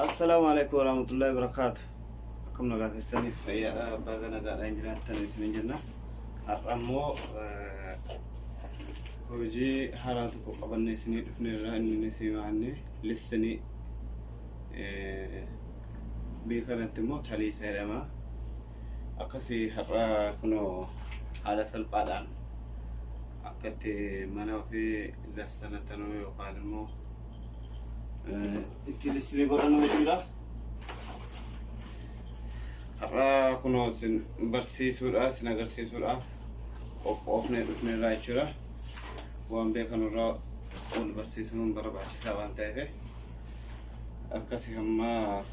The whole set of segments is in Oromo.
السلام عليكم ورحمة الله وبركاته. كم نقاط السنة في بعدنا قاعد عندنا تنسين جنة الرمو وجي حالاتكم قبل نسني دفن الرأي نسي معني للسنة بيكرنت موت هلي سيرما أكثي حرا كنو على سلبادان أكثي منو في لسنة تنوي وقادمو التلسلي قرنا وجودا حرا كنو برسيس والآس نغرسيس والآف وقفنا دفن الرأي جرا وان بيكنو را والبرسيس من بربع سابان تايفه أكثي هما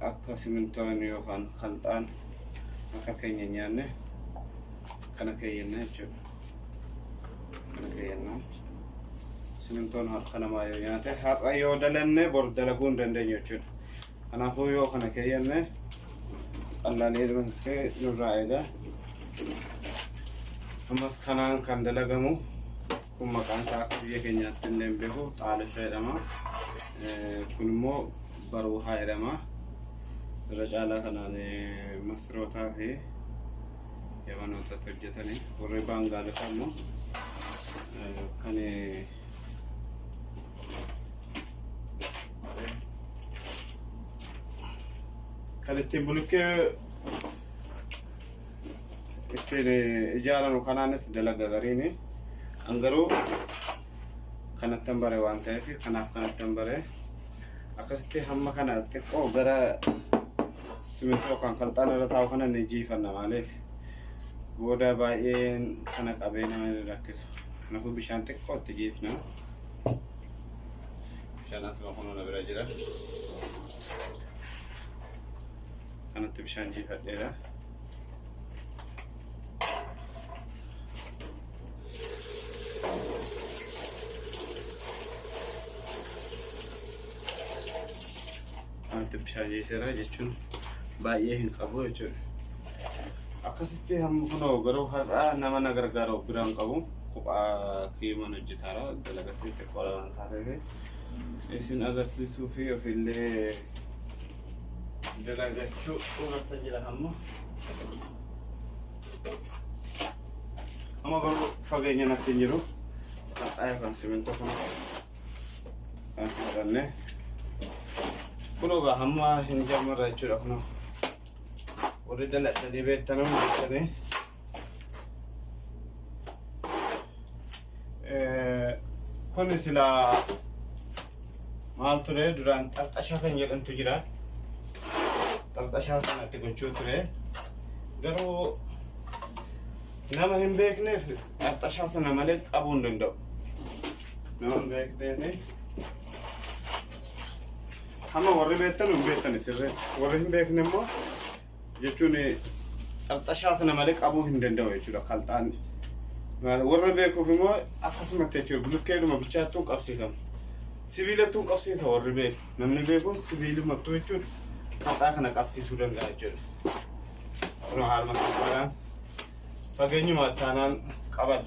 أكثي من تونيو خان خلطان أكثي نيانه كنا كينه جو كنا كينه سمنتون هالخنا ما يانته هر أيو دلنه بردلقون دندنيو جو أنا فويو كنا كينه الله ليه من سك نرايدا همس خنان كان دلقمو كم مكان تاكل كينيا تنم بهو على شيء لما كنمو بروها يرما رجالا كنا مسروتا هي يوانو تترجتني وربان قالوا كانوا كاني كانت تبلوك إجارة وكنانس دلقة غريني أنغرو كانت تنبري وانتهي في كانت تنبري أكستي هم كانت تكو غرا سمنتو كان خلطان رتاو كان نجي فنا مالك ودا باين كانت أبينا من ركز نفو بشان تكو تجيفنا بشان أسمع خنونا براجرة كانت بشان جيف هديرة كانت بشان جيسرة جتشون بايين قبو جتشون أكستي هم خنو غرو هر نما نغر غرو بران قبو كوبا كيما نجتارا دلغتي تقولا انتاره اسين اغسي سوفي في اللي دلغتشو ونتجلا هم اما غرو فغينيا نتنجرو اي كان سيمنتو كنو كان كنوغا هم هنجام رايچو كنو ورد لا تدي بيتنا مستني كون سلا مال ترى دران ترتاشا كنجل تجرا ترتاشا سنة تقولشوا ترى قالوا نما هم بيكني ترتاشا سنة ملك أبون دندو نما بيكني هم ورد بيتنا سر ورد بيكني مو جتوني أرتشاسنا ملك أبوه هندندوا يجوا خالتان ورا بيكو في مو أقسم تيجي بقول كيلو ما بيشاتون قصيهم سيفيلتون قصيه ورا بيك نمني بيكو سيفيل ما تويجون خالتان خنا قصي سودان قاعدين روح على مكان فجيني ما تانان قبض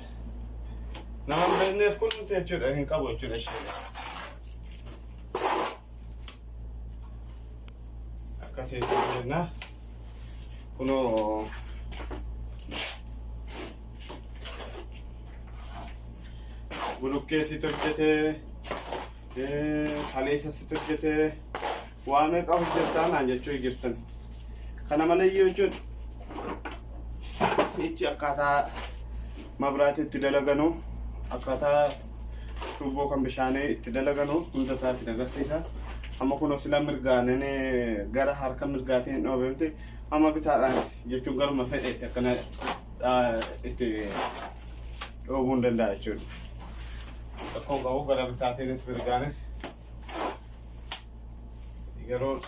نعم بيننا كل تيجي لكن قبض يجوا الشيء أكاسي تيجينا كنو بلوكيتي ترجته خليسة ترجته وامك أو جتان عن جتوي جبتن خنا ملاي يوجد سيتش أكاتا مبرات تدلغنو أكاتا توبو كم بشانة تدلغنو كنت تاتي نغسيها أما كنو سلام مرغانة غرا حركة مرغاتين أو بيمتي أما بتاعنا جتوي غرا ما في كنا إتي أو بندن دايشون أكون قاو غرا بتاعتين مرغانس يقولون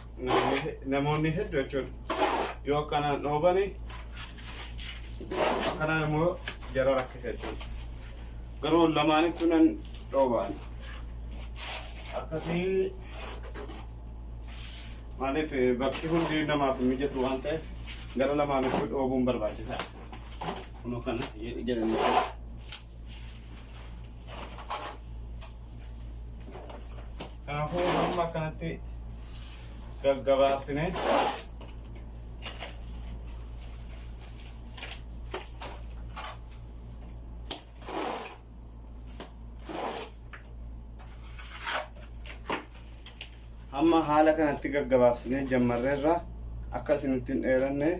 نموني هدو جتوي يو كنا نوباني كنا نمو جرا ركيس جتوي غرو لماني كنا نوباني أكثي مالي في بكتيهم دينا ما في ميجت وانته غير لما نقول أو بومبر باجسا كنو كان يجري كان هو هم كانت gaggabaabsine amma haala kanatti gaggabaabsine jammarreerra akka isinitti hin dheeranne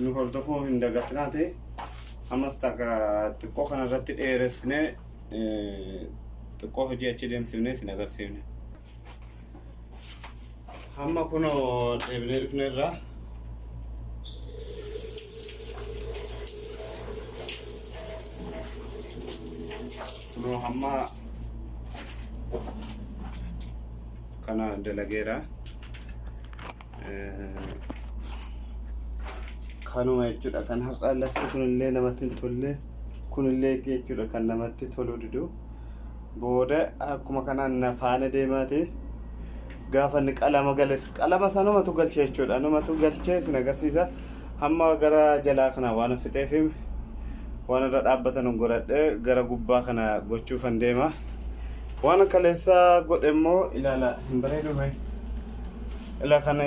nu hordofuu hin dagatinaati. Ammas takka xiqqoo kanarratti dheeressine xiqqoo hojii achi deemsifne isin agarsiifne. Amma kunoo deebinee dhufneerra kunoo hamma kana dalageera. Kanuma jechuudha kan har'a lafti kunillee namatti hin tolle, kunillee jechuudha kan namatti toluu didu. Booda akkuma kanaan faana deemaate gaafa inni qalama gales qalama sanumatu galchee jechuudha. Numatu galchee isin agarsiisa. Hamma gara jalaa kana waan fixeef waan irra dhaabbatan godhadhe gara gubbaa kana gochuufan deema. Waan kaleessa godhe immoo ilaala hin bareedume. Ila kan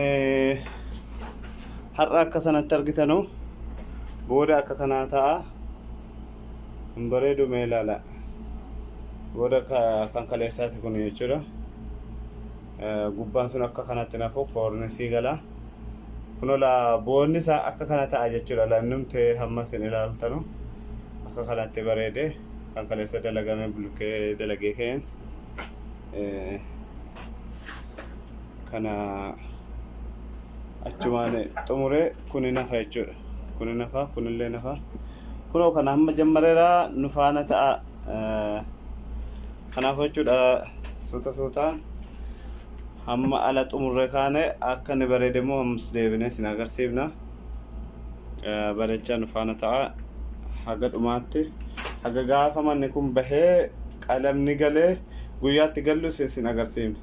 har'a akka sanatti argitanu booda akka kanaa ta'a hin bareedume ilaala. Booda kan kaleessaati kun jechuudha. Gubbaan sun akka kanatti nafu koornisii gala. Kunola boonni isaa akka kana ta'a jechuudha. Lannumtee hamma isin ilaaltanu akka kanatti bareede kan kaleessa dalagame bulkee dalagee ka'een kana achumaan xumuree kuni nafa jechuudha. Kuni nafa, kunillee nafa. Kunoo kana hamma jammareera nu faana ta'a. Kanaaf jechuudha suutaan hamma ala xumurree kaane akka inni bareede immoo ammas deebinee isin agarsiifna. Bareechaa nu faana ta'a haga dhumaatti. Haga gaafa manni kun bahee qalamni galee guyyaatti gallus isin agarsiifna.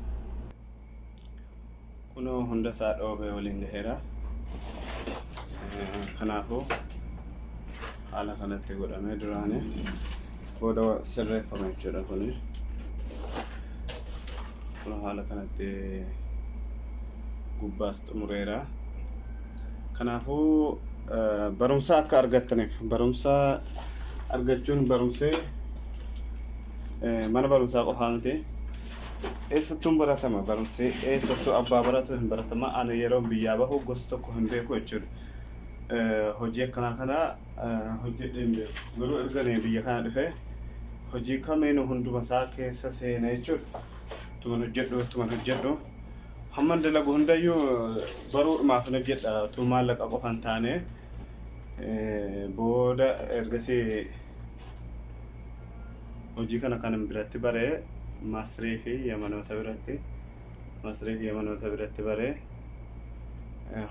Kunoo hunda isaa dhoobee waliin gaheera. Kanaafuu haala kanatti godhamee duraanii booda sirreeffame jechuudha kuni. Kunoo haala kanatti gubbaas xumureera. Kanaafuu barumsa akka argattaniif barumsa argachuun barumsee mana barumsaa qofaa miti. Eessattuu baratama barumsi eessattuu abbaa baratu hin baratama. Ani yeroo biyyaa bahu gosa tokko hin beeku jechuudha. Hojii akkanaa kana hojjedhee hin beeku. Garuu erga biyya kana dhufee hojii kamiinuu hunduma isaa keessa seena jechuudha. Tuman hojjedhu hamma dalagu hundayyuu baruudhumaaf hojjedha. Tu maallaqa qofa hin taane booda ergasii hojii kana kan biratti baree Masrii fi Yamanoota biratti baree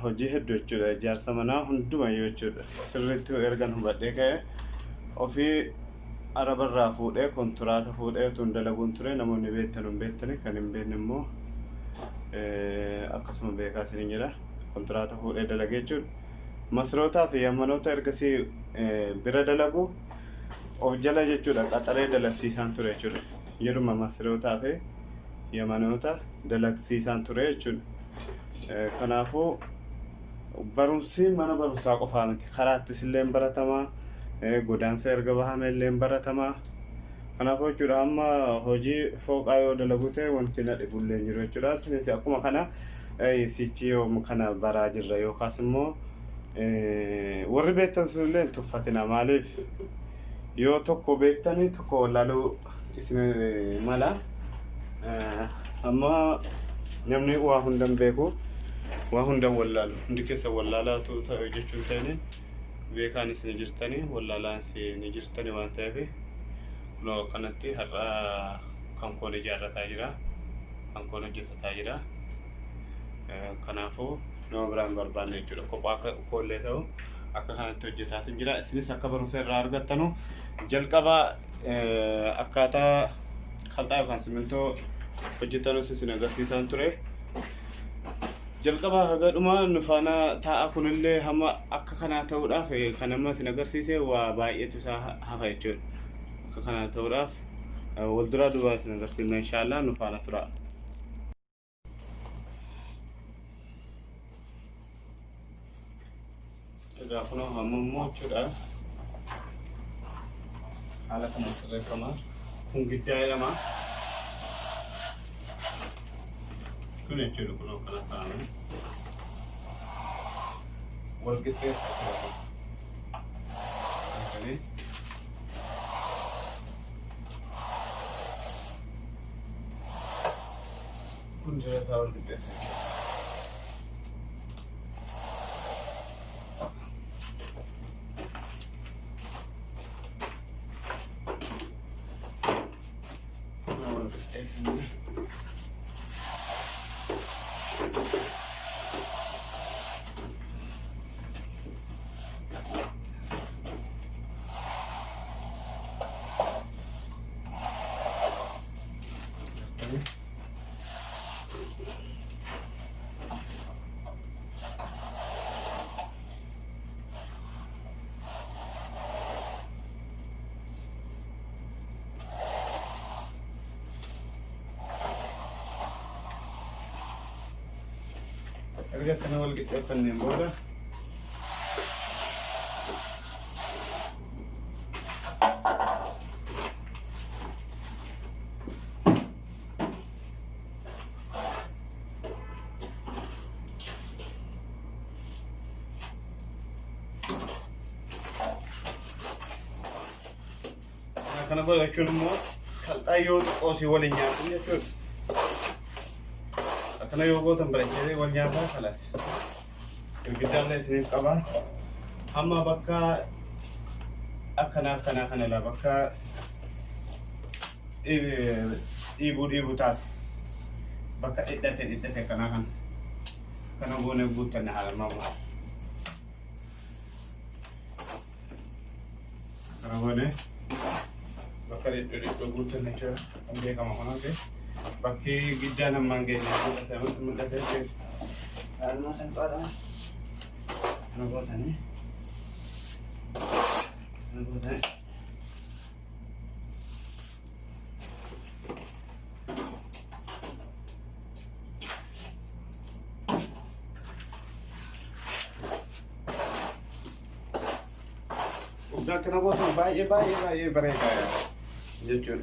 hojii hedduu jechuudha. Ijaarsa manaa hundumayyuu jechuudha. Sirriitti ergan hubadhee ka'e ofii arabarraa fuudhee kontiraata fuudhee utuu dalaguun ture. Namoonni beektan hin beektani, kan hin beekne immoo akkasuma beekaa isin jedha. Kontiraata fuudhee dalagee jechuudha. Masrootaa fi Yamanoota ergasii bira dalagu of jala jechuudha qaxaree dalagsiisaan ture jechuudha. Yeruma Masrootaa fi Yamanoota dalagsiisaan ture jechuudha. Kanaafuu barumsi mana barumsaa qofaa miti. Karaattis illee baratamaa, godaansa erga bahame illee baratamaa. Kanaafuu jechuudha amma hojii fooqaa yoo dalagu ta'e wanti na dhibullee jiru jechuudha. Isinis akkuma kana sichi yoo kana baraa jirra yookaas immoo warri beektan sunillee hin tuffatina. Maaliif yoo tokko beektanii tokko wallaaluu isin mala. Amma namni waa hundan beeku waa hundan wallaalu hundi keessa wallaalaatu ta'e jechuun ta'ini beekaan isin jirtanii wallaalaan isin jirtanii waan ta'eef kunoo kanatti har'a kan koon ijaarrataa jira, kan koon hojjetataa jira. Kanaafuu nama biraan barbaanne jechuudha. Kophaa koollee ta'u akka kanatti hojjetaatiin jira. Isinis akka barumsa irraa argattanu jalqabaa akkaataa kalxaa yookaan simintoo hojjetanus isin agarsiisaan ture. Jalqabaa haga dhumaa nu faana ta'a kunillee hamma akka kanaa ta'uudhaaf kan amma isin agarsiise waa baay'eetu isaa hafa jechuudha. Akka kanaa ta'uudhaaf والدرا دباس نغسلنا إن شاء الله نفعل ترى إذا كنا هم موت شرا على كنا سر كمان كون قداي لما كنا يجلو كنا تعمل والقطة كذي كن جلسة والقطة رجعت أنا ولقيت فنين بولا أنا أقول لك شنو مو خلط أيود أوسي ولينيا يا شو أنا يوغو تمبرجي ولينيا خلاص القدام لي سنين قبل أما بكا أكنا لا بكا إيبو تات بكا إدته كنا بونه بوتنا على ماما كنا بونه بكا إدته بوتنا شو أمي كمان هنا كي بكي جدا نمانجي نقول من ده أنا سنقرأ أنا بوتني udah kena botol baik mereka ya jujur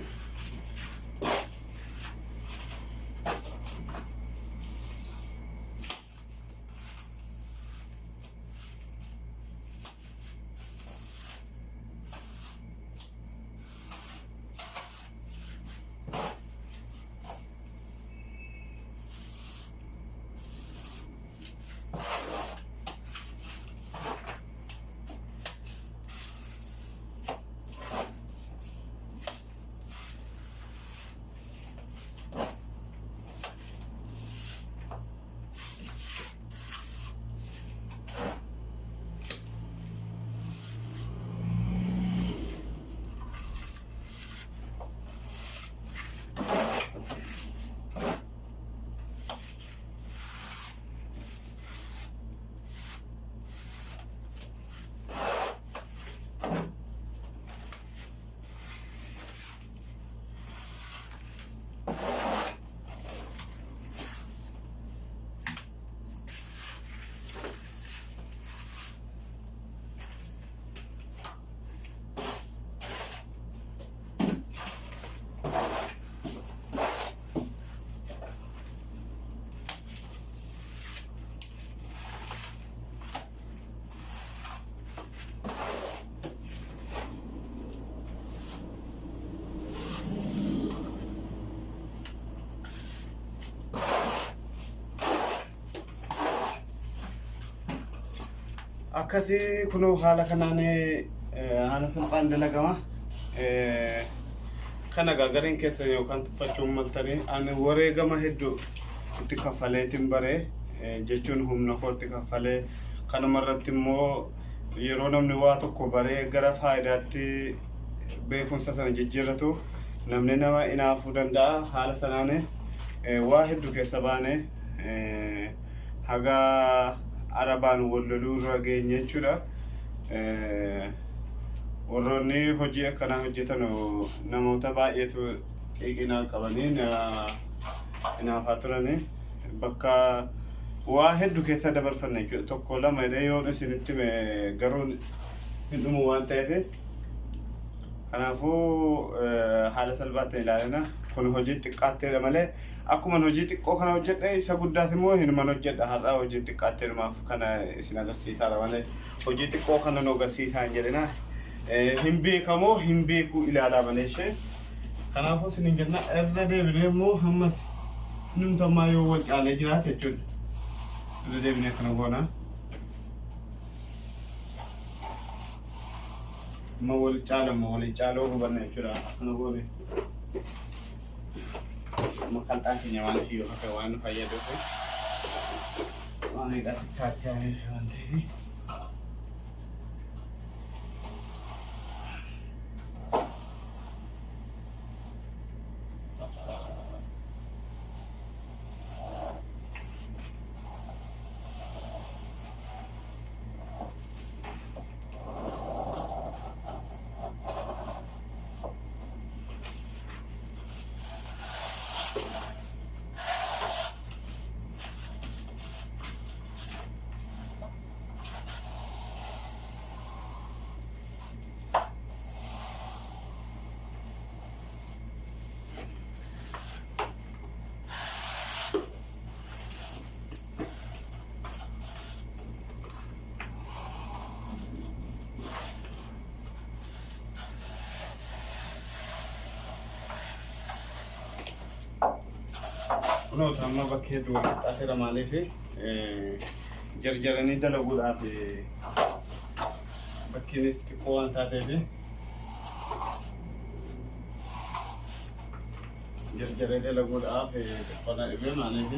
akkasi kuno hala kanane ana san qande lagama kana gagarin kessa yo kan tufachum maltani an wore gama heddo tikafale timbare jechun humna ko tikafale kana marratti mo yero namni wa tokko bare gara faayidatti beekumsa sana jijjiirratu namni nama inaafu danda'a hala sanane waa heddu keessa baane haga araban wollu rageenye chura warroonni hojii akkanaa hojjetan namoota baay'eetu xiiqinaa qabanii naafaa turanii bakka waa hedduu keessa dabarfanne jechuudha. Tokko lama illee yoo isinitti garuu hin dhumu waan ta'eef kanaafuu haala salphaatti ilaalina. Kun hojii xiqqaatteedha malee akkuma hojii xiqqoo kana hojjedhe isa guddaati immoo hinuman hojjedha. Har'aa hojii xiqqaatteedhumaaf kana isin agarsiisaadha malee hojii xiqqoo kana nu agarsiisaa hin jedhina. Hin beekamoo hin beekuu ilaalaa malee ishee. Kanaafuu isin hin jenna irra deebinee immoo hammas numtammaa yoo wal caalee jiraate jechuudha. Irra deebinee kana goona. Ma wal caaloo hubanna jechuudha. Kana goone. Makaltaan keenya waan fi yoo hafe waan fayyaduuf waan hidhatti taachaa waan ta'eef Kuno tamma bakkee duwwaa qixxaateera maaliif jarjaranii dalaguudhaaf bakkiinis xiqqoo waan taateef jarjaree dalaguudhaaf xiqqoodha dhibee maaliif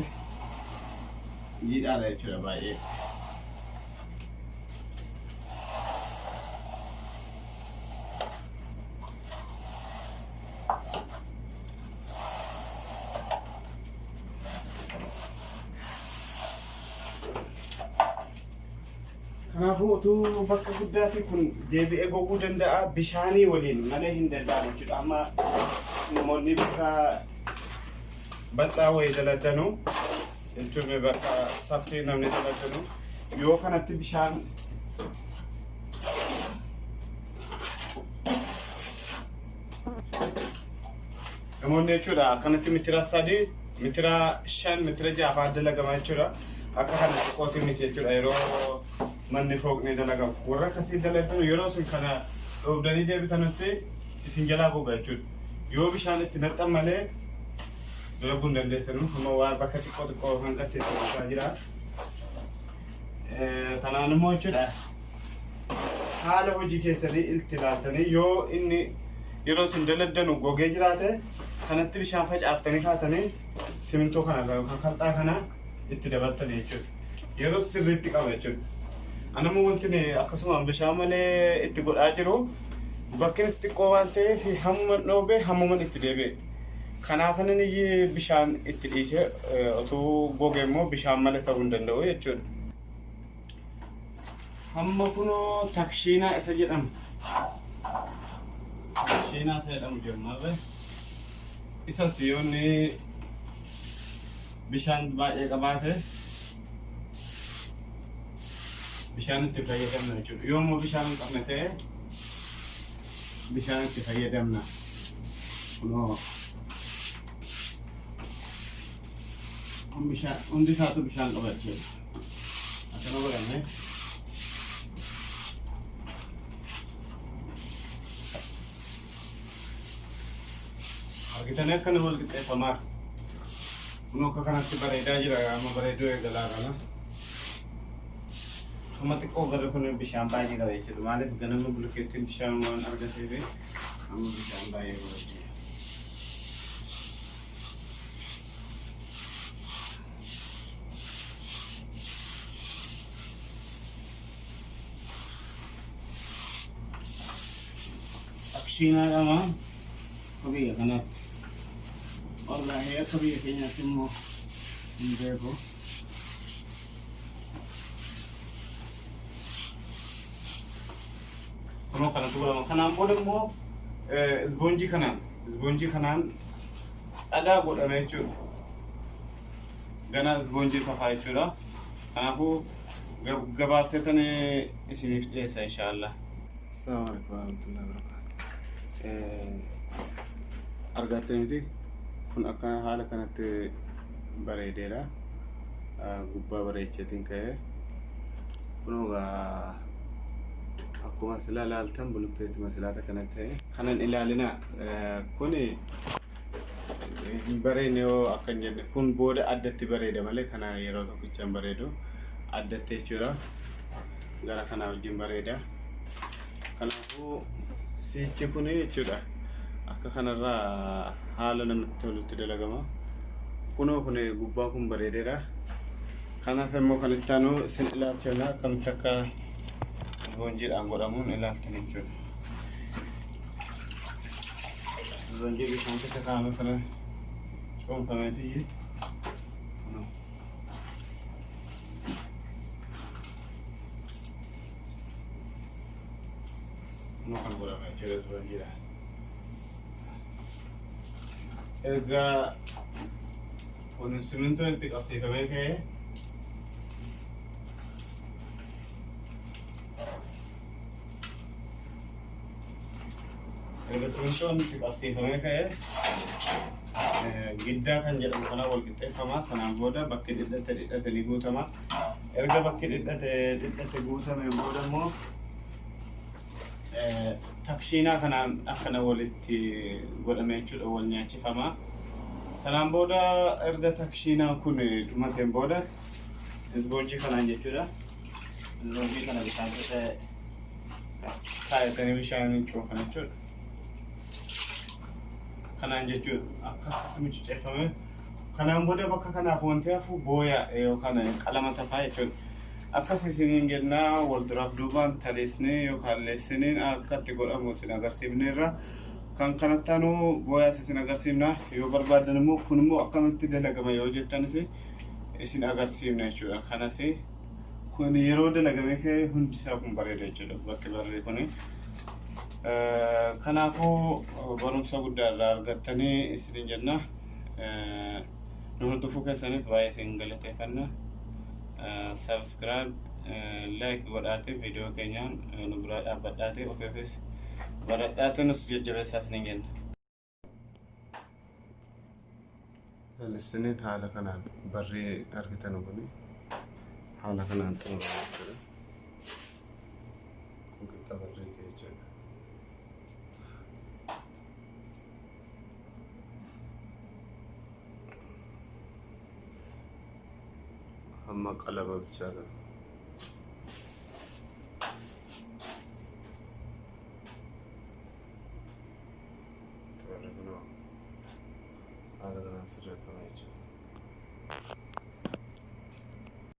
jiidhaadha jechuudha baay'ee. Kanaafuu utuu bakka guddaatti kun deebi'ee goguu danda'a bishaanii waliin malee hin danda'amu jechuudha. Amma namoonni bakka bal'aa wayii daladdanu jechuun bakka saffii namni daladdanu yoo kanatti bishaan namoonni jechuudha akkanatti mitira 3 mitira 5 mitira 6 dalagamaa jechuudha. Akka kana xiqqootiin miti jechuudha yeroo manni fooqni dalagamu warra akkasii dalaganu yeroo sun kana dhoobdanii deebitanutti isin jalaa goga jechuudha. Yoo bishaan itti naqxan malee dalaguu hin dandeessanu. Amma waan bakka xiqqoo kan qatteessaa jira. Kanaan immoo jechuudha haala hojii keessanii itti ilaaltanii yoo inni yeroo isin daladdanu gogee jiraate kanatti bishaan facaaftanii kaatanii simintoo kana kan kalxaa kana itti dabaltanii jechuudha. Yeroo sirriitti qaba jechuudha. Anammoo wanti akkasuma bishaan malee itti godhaa jiru bakkinis xiqqoo waan ta'eef hammuma dhoobee hammuma itti deebi'e. Kanaaf inni bishaan itti dhiisee otoo gogee immoo bishaan malee ta'uu hin danda'u jechuudha. Amma kunoo takshiinaa isa jedhamu. Takshiinaa isa jedhamu jennaarre isas yoonni bishaan baay'ee qabaate bishaan itti fayyadamna jechuudha. Yoommoo bishaan hin qabne ta'e bishaan itti fayyadamna. Kunoo bishaan hundi isaatu bishaan qaba jechuudha. Akkana godhamee argitanii akkana wal qixxeeffamaa. Kunoo akka kanatti bareedaa jira amma bareedoo eegalaa kana. Amma xiqqoo garuu kun bishaan baay'ee qaba jechuudha. Maaliif ganama bulkeettiin bishaan waan argateef amma bishaan baay'ee qaba jechuudha. Takshiinaa qaba biyya kanatti. Wallahi akka biyya keenyaatti immoo hin beeku. kunoo kanatu godhama. Kanaan booda immoo ispoonjii kanaan tsadaa godhame jechuudha. Gana ispoonjii tafaa jechuudha. Kanaafuu gabaabseetan isiniif dhiyeessa inshaallah. Assalamu alaikum warahmatullahi wabarakatuh. Argattaniiti kun akka haala kanatti bareedeera. Gubbaa bareecheetiin ka'ee kunoo akkuma sila laaltan bulukkeetti maslaata kanatti ta'e kanan ilaalina kun bareedne yoo akka hin jenne kun booda addatti bareeda malee kana yeroo tokkichaan bareedu addatti jechuudha. Gara kanaa wajjin bareeda. Kanaafuu siichi kun jechuudha akka kanarraa haala namatti tolutti dalagama. Kunoo kun gubbaa kun bareedeera. Kanaaf immoo kan itti aanu isin ilaalchina akkamitti akka ispoonjiidhaan godhamuun ilaaltan jechuudha. Ispoonjii bishaan keessa kaa'ame kana cuunfameetii kunoo kan godhame jechuudha ispoonjiidhaan. Erga kun simintoo itti qabsiifamee ka'ee simintoo itti qabsiifamee ka'ee giddaa kan jedhamu kana wal qixxeeffamaa. Sanaan booda bakki dhidhate ni guutama. Erga bakki dhidhate guutame booda immoo takshiinaa kanaan akkana walitti godhame jechuudha, wal nyaachifama. Sanaan booda erga takshiinaan kun dhumateen booda ispoonjii kanaan jechuudha. Ispoonjii kana bishaan keessa kaayatanii bishaan cuunfan jechuudha. Kanaan jechuudha akka miicceeffame. Kanaan booda bakka kanaaf wanti hafu booya yookaan qalama tafaa jechuudha. Akkas isiniin jennaa wal duraaf duubaan taleessnee yookaan leessiniin akka itti godhamu isin agarsiifneerra. Kan kanatti aanu booyaas isin agarsiifna. Yoo barbaadan immoo kun immoo akkamitti dalagama yoo jettanis isin agarsiifna jechuudha. Kanas kun yeroo dalagame ka'e hundi isaa kun bareeda jechuudha. Bakki barree kun kanaafuu barumsa guddaa irraa argattanii isiniin jenna. Nu hordofuu keessaniif baay'ee isin galateeffanna. Subscribe, like godhaatee viidiyoo keenyaan nu bira dhaabbadhaatee ofiifis baradhaatee nus jajjabeessaa isiniin jenna. Isiniin haala kanaan barree argitan kun haala kanaan xumurama jechuudha. Kun qixxaa barreeti jechuudha. Amma qalama bichaa qaba. Haala kanaan sirreeffama jechuudha.